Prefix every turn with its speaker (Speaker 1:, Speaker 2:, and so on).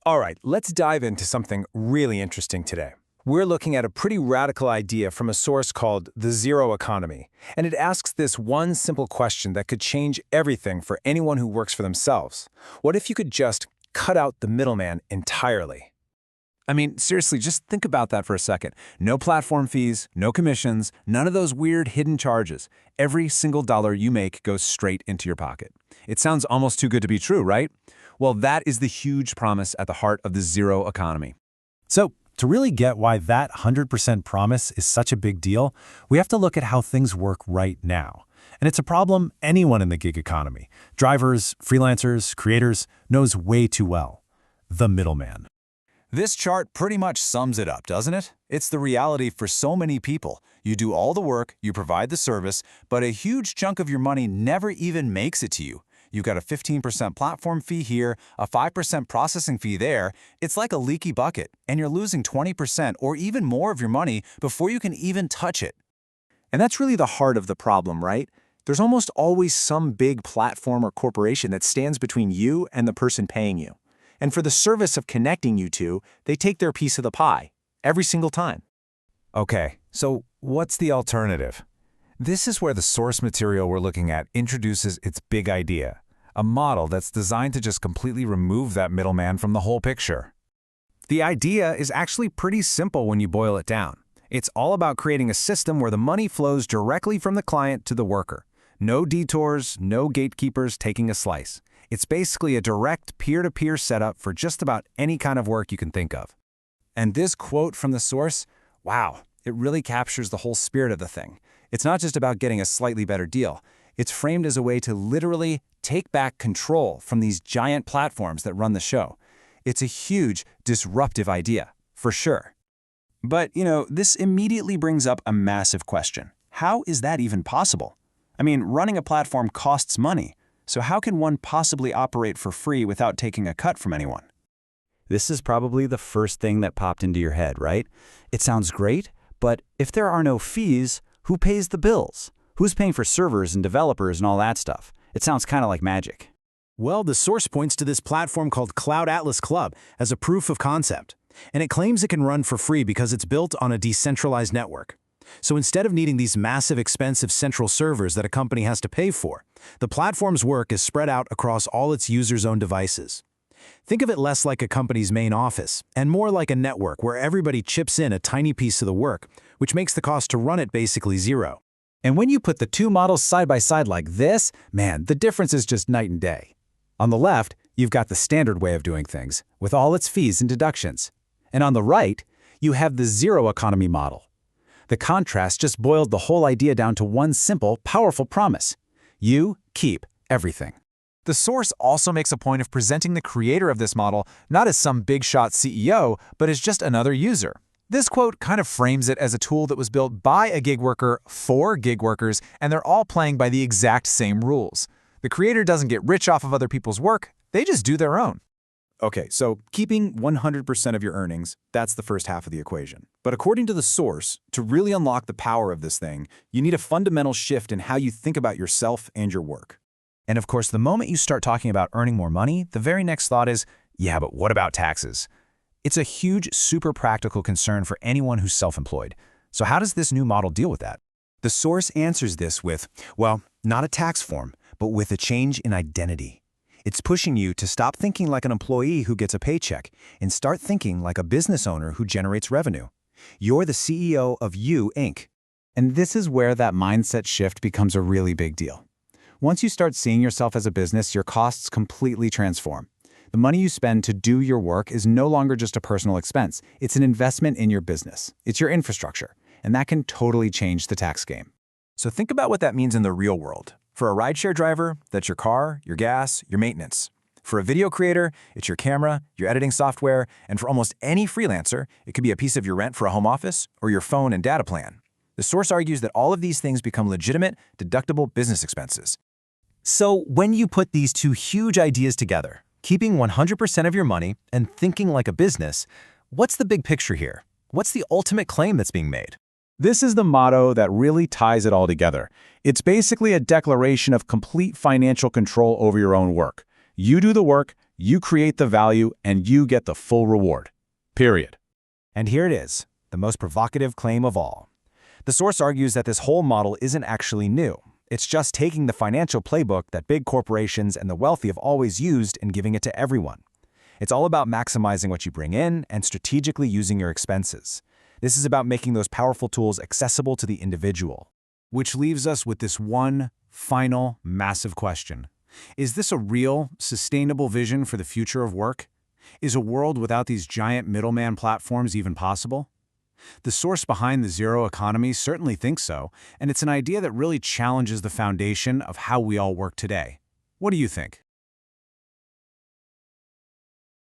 Speaker 1: All right, let's dive into something really interesting today. We're looking at a pretty radical idea from a source called the Zero Economy, and it asks this one simple question that could change everything for anyone who works for themselves. What if you could just cut out the middleman entirely?
Speaker 2: I mean, seriously, just think about that for a second. No platform fees, no commissions, none of those weird hidden charges. Every single dollar you make goes straight into your pocket. It sounds almost too good to be true, right? Well, that is the huge promise at the heart of the Zero Economy.
Speaker 3: So, to really get why that 100% promise is such a big deal, we have to look at how things work right now. And it's a problem anyone in the gig economy, drivers, freelancers, creators, knows way too well: the middleman.
Speaker 2: This chart pretty much sums it up, doesn't it? It's the reality for so many people. You do all the work, you provide the service, but a huge chunk of your money never even makes it to you. You've got a 15% platform fee here, a 5% processing fee there. It's like a leaky bucket, and you're losing 20% or even more of your money before you can even touch it. And that's really the heart of the problem, right? There's almost always some big platform or corporation that stands between you and the person paying you. And for the service of connecting you two, they take their piece of the pie, every single time.
Speaker 4: Okay, so what's the alternative? This is where the source material we're looking at introduces its big idea, a model that's designed to just completely remove that middleman from the whole picture. The idea is actually pretty simple when you boil it down. It's all about creating a system where the money flows directly from the client to the worker. No detours, no gatekeepers taking a slice. It's basically a direct peer-to-peer setup for just about any kind of work you can think of. And this quote from the source, wow, it really captures the whole spirit of the thing. It's not just about getting a slightly better deal. It's framed as a way to literally take back control from these giant platforms that run the show. It's a huge, disruptive idea, for sure. But, this immediately brings up a massive question. How is that even possible? I mean, running a platform costs money. So how can one possibly operate for free without taking a cut from anyone?
Speaker 5: This is probably the first thing that popped into your head, right? It sounds great, but if there are no fees, who pays the bills? Who's paying for servers and developers and all that stuff? It sounds kind of like magic.
Speaker 3: Well, the source points to this platform called Cloud Atlas Club as a proof of concept, and it claims it can run for free because it's built on a decentralized network. So instead of needing these massive, expensive central servers that a company has to pay for, the platform's work is spread out across all its users' own devices. Think of it less like a company's main office and more like a network where everybody chips in a tiny piece of the work, which makes the cost to run it basically zero.
Speaker 4: And when you put the two models side by side like this, man, the difference is just night and day. On the left, you've got the standard way of doing things, with all its fees and deductions. And on the right, you have the zero economy model. The contrast just boiled the whole idea down to one simple, powerful promise. You keep everything. The source also makes a point of presenting the creator of this model not as some big-shot CEO, but as just another user. This quote kind of frames it as a tool that was built by a gig worker for gig workers, and they're all playing by the exact same rules. The creator doesn't get rich off of other people's work, they just do their own. Okay, so keeping 100% of your earnings, that's the first half of the equation. But according to the source, to really unlock the power of this thing, you need a fundamental shift in how you think about yourself and your work. And of course, the moment you start talking about earning more money, the very next thought is, yeah, but what about taxes? It's a huge, super practical concern for anyone who's self-employed. So how does this new model deal with that? The source answers this with, well, not a tax form, but with a change in identity. It's pushing you to stop thinking like an employee who gets a paycheck and start thinking like a business owner who generates revenue. You're the CEO of You, Inc. And this is where that mindset shift becomes a really big deal. Once you start seeing yourself as a business, your costs completely transform. The money you spend to do your work is no longer just a personal expense. It's an investment in your business. It's your infrastructure. And that can totally change the tax game. So think about what that means in the real world. For a rideshare driver, that's your car, your gas, your maintenance. For a video creator, it's your camera, your editing software, and for almost any freelancer, it could be a piece of your rent for a home office or your phone and data plan. The source argues that all of these things become legitimate, deductible business expenses. So when you put these two huge ideas together, keeping 100% of your money and thinking like a business, what's the big picture here? What's the ultimate claim that's being made? This is the motto that really ties it all together. It's basically a declaration of complete financial control over your own work. You do the work, You create the value and you get the full reward. Period.
Speaker 1: And here it is, the most provocative claim of all. The source argues that this whole model isn't actually new. It's just taking the financial playbook that big corporations and the wealthy have always used and giving it to everyone. It's all about maximizing what you bring in and strategically using your expenses. This is about making those powerful tools accessible to the individual.
Speaker 3: Which leaves us with this one final massive question. Is this a real, sustainable vision for the future of work? Is a world without these giant middleman platforms even possible? The source behind the zero economy certainly thinks so, and it's an idea that really challenges the foundation of how we all work today. What do you think?